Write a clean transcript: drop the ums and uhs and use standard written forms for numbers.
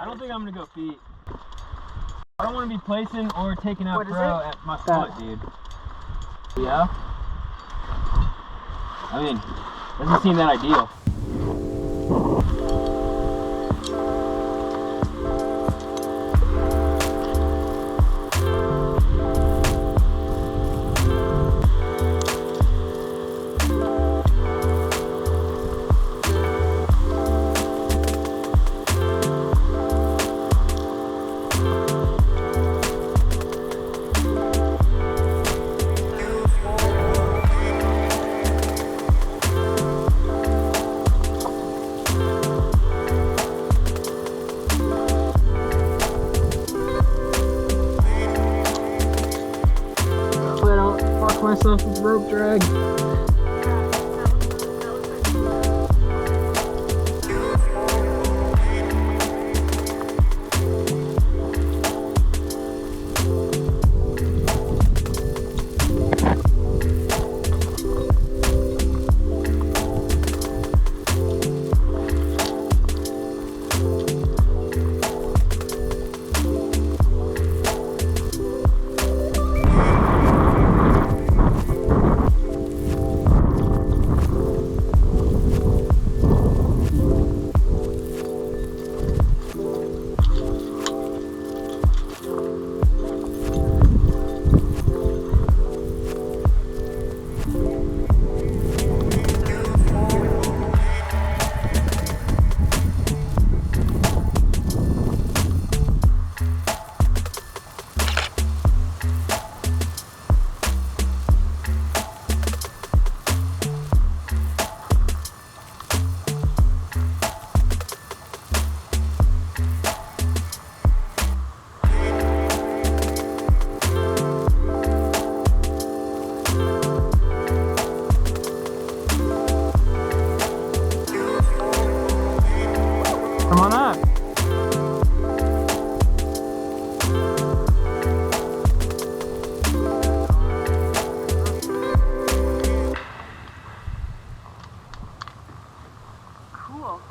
I don't think I'm gonna go feet. I don't want to be placing or taking out pro at my foot, dude. Yeah? I mean, doesn't seem that ideal. Myself with rope drag. Come on up.